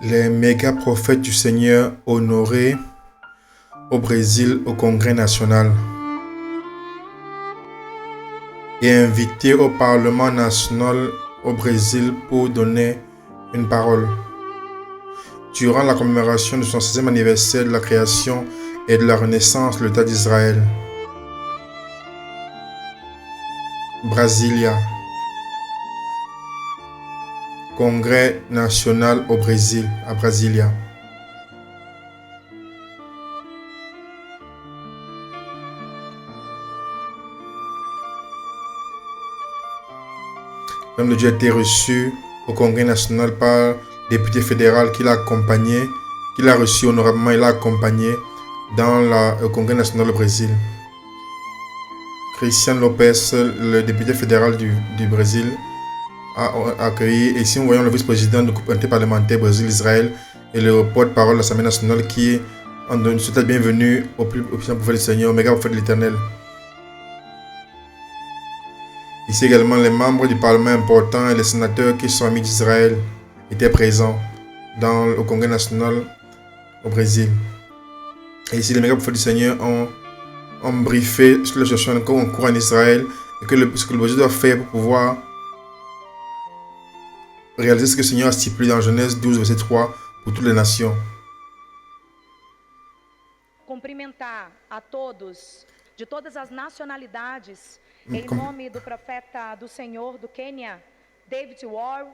Les méga prophètes du Seigneur honorés au Brésil au Congrès national et invités au Parlement national au Brésil pour donner une parole. Durant la commémoration de son 16e anniversaire de la création et de la renaissance de l'État d'Israël. Brasilia. Congrès national au Brésil, à Brasilia. L'homme de Dieu a été reçu au Congrès national par le député fédéral qui l'a accompagné, qui l'a reçu honorablement et l'a accompagné dans le Congrès national au Brésil. Christian Lopez, le député fédéral du Brésil, a accueilli, et si nous voyons le vice-président du groupe interparlementaire Brésil-Israël et le porte-parole de l'Assemblée nationale qui ont souhaité la bienvenue au plus puissant prophète du Seigneur, au méga prophète de l'Éternel. Ici également, les membres du Parlement important et les sénateurs qui sont amis d'Israël étaient présents au Congrès national au Brésil. Et ici, les méga prophètes du Seigneur ont briefé sur la situation en cours en Israël et ce que le Brésil doit faire pour pouvoir réaliser ce que le Seigneur a stipulé dans Genèse 12, verset 3 pour toutes les nations. Cumprimentar a todos de todas as nacionalidades em nome do profeta do Senhor do Quênia, David Wall.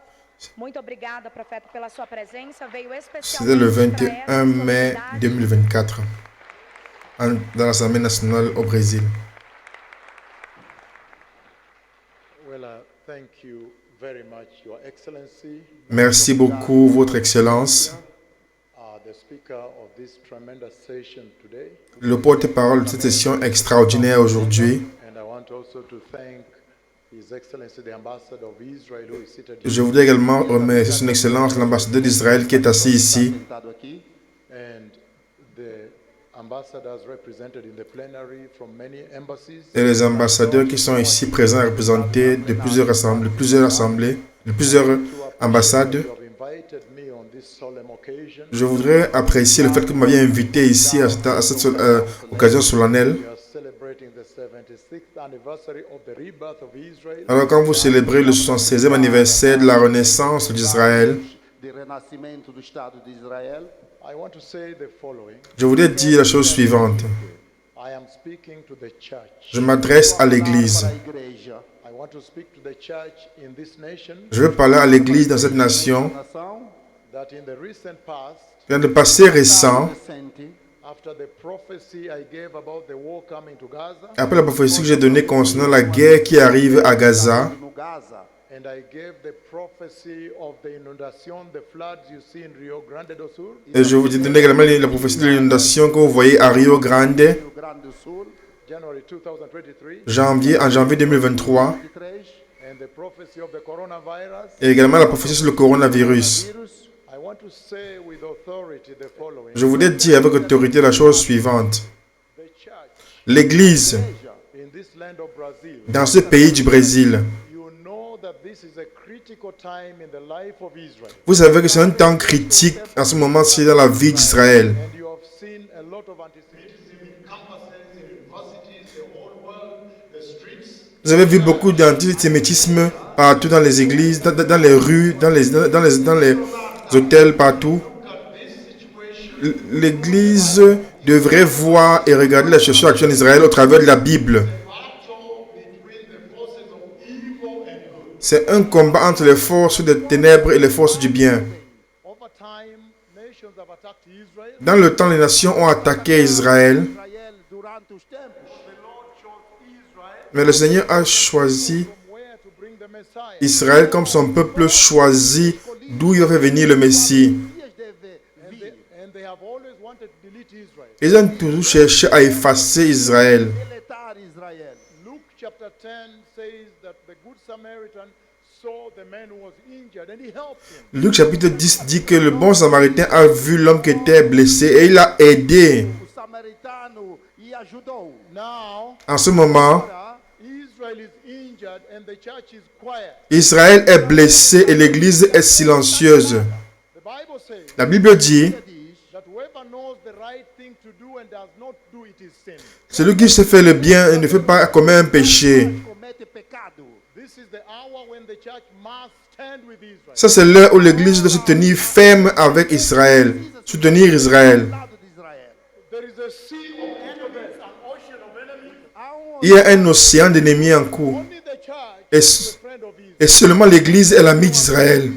Muito obrigada, profeta, pela sua presença. Veio especialmente. C'était le 21 mai 2024 dans l'Assemblée nationale au Brésil. Merci beaucoup, Votre Excellence. Le porte-parole de cette session extraordinaire aujourd'hui. Je voudrais également remercier Son Excellence, l'ambassadeur d'Israël qui est assis ici. Et les ambassadeurs qui sont ici présents représentés de plusieurs assemblées, de plusieurs ambassades. Je voudrais apprécier le fait que vous m'aviez invité ici à cette occasion solennelle. Alors quand vous célébrez le 76e anniversaire de la renaissance d'Israël, je voudrais dire la chose suivante. Je m'adresse à l'Église. Je veux parler à l'Église dans cette nation. Dans le passé récent, après la prophétie que j'ai donnée concernant la guerre qui arrive à Gaza, et je vous ai donné également la prophétie de l'inondation que vous voyez à Rio Grande, en janvier 2023, et également la prophétie sur le coronavirus. Je voudrais dire avec autorité la chose suivante. L'Église, dans ce pays du Brésil, vous savez que c'est un temps critique en ce moment-ci dans la vie d'Israël. Vous avez vu beaucoup d'antisémitisme partout dans les églises, dans les rues, dans les hôtels, partout. L'Église devrait voir et regarder la situation actuelle en Israël au travers de la Bible. C'est un combat entre les forces des ténèbres et les forces du bien. Dans le temps, les nations ont attaqué Israël. Mais le Seigneur a choisi Israël comme son peuple choisi d'où il va venir le Messie. Ils ont toujours cherché à effacer Israël. Luc chapitre 10 dit que le bon Samaritain a vu l'homme qui était blessé et il l'a aidé. En ce moment, Israël est blessé et l'Église est silencieuse. La Bible dit, that whoever knows the right thing to do and does not do it is sin. celui qui sait faire le bien et ne fait pas commettre un péché. comete pecado. This is the hour when the church must stand with Israel. Ça, c'est l'heure où l'Église doit se tenir ferme avec Israël. Soutenir Israël. Lado d'Israel. There is a sea of enemies, an ocean of enemies. Il y a un océan d'ennemis en cours. Only the church Et, is a friend of Israel. et seulement l'Église est l'ami d'Israël.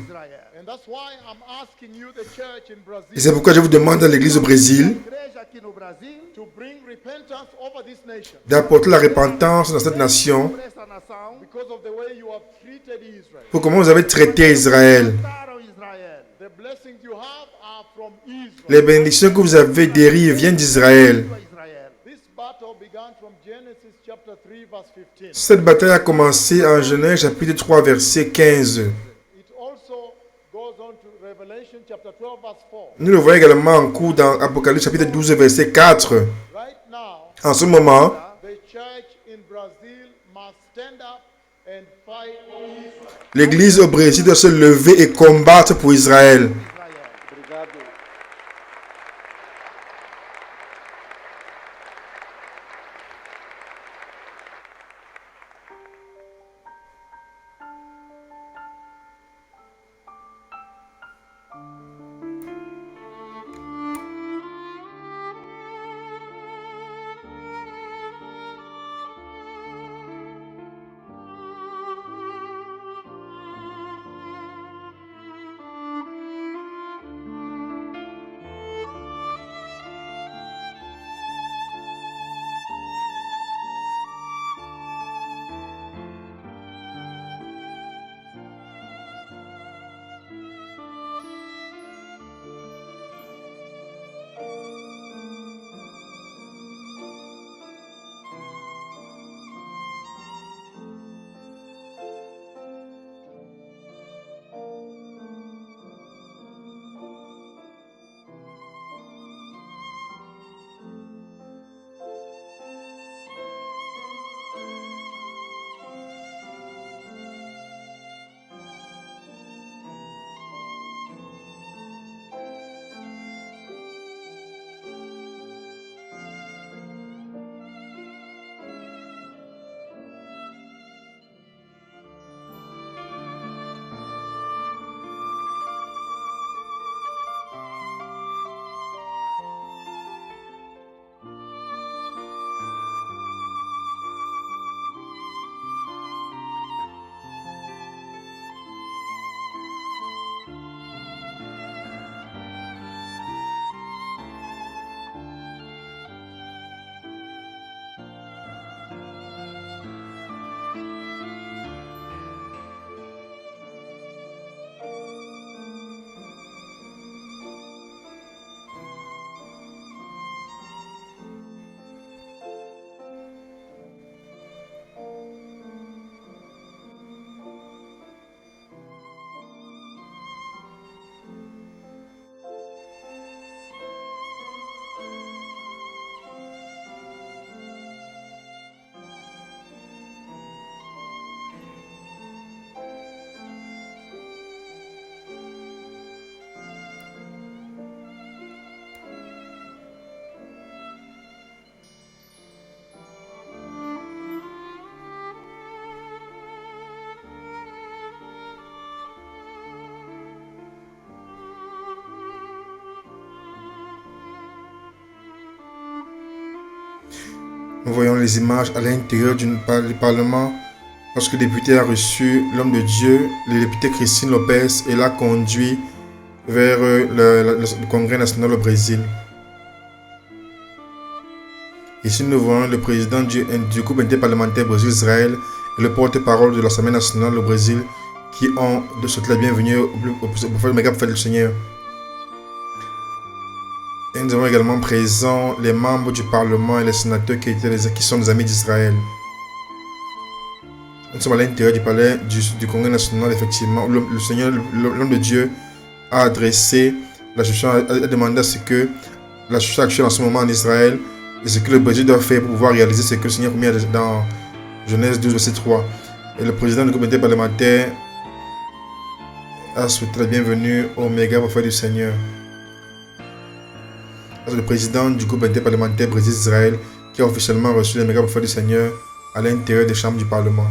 And that's why I'm asking you, the church in Et Brazil, c'est pourquoi je vous demande à l'Église au Brésil Igreja aqui no Brasil, to bring repentance over this nation d'apporter la repentance dans cette nation por esta nação, because of the way you have treated Israel. pour comment vous avez traité Israël. trataram Israel. The blessings you have are from Israel. Les bénédictions que vous avez dérivées viennent d'Israël. A Israel. This battle began from Genesis chapter 3 verse 15. Cette bataille a commencé en Genèse chapitre 3 verset 15. It also goes on to Revelation chapter 12 verse 4. Nous le voyons également en cours dans Apocalypse chapitre 12 verset 4. Right now, En ce moment, the church in Brazil must stand up and fight for Israel. l'Église au Brésil doit se lever et combattre pour Israël. Obrigado. Nous voyons les images à l'intérieur du Parlement lorsque le député a reçu l'homme de Dieu, le député Christine Lopez, et l'a conduit vers le Congrès national au Brésil. Ici, nous voyons le président du groupe interparlementaire Brésil-Israël et le porte-parole de l'Assemblée nationale au Brésil qui ont de souhaiter la bienvenue au prophète du Seigneur. Et nous avons également présents les membres du Parlement et les sénateurs qui sont des amis d'Israël. Nous sommes à l'intérieur du palais du Congrès national, effectivement, où le Seigneur, l'homme de Dieu, a adressé la situation, a demandé à ce que la situation actuelle en ce moment en Israël et ce que le Brésil doit faire pour pouvoir réaliser ce que le Seigneur a mis dans Genèse 12, verset 3. Et le président du comité parlementaire a souhaité la bienvenue au méga prophète du Seigneur. c'est le président du groupe interparlementaire Brésil-Israël qui a officiellement reçu les méga prophètes du Seigneur à l'intérieur des chambres du Parlement.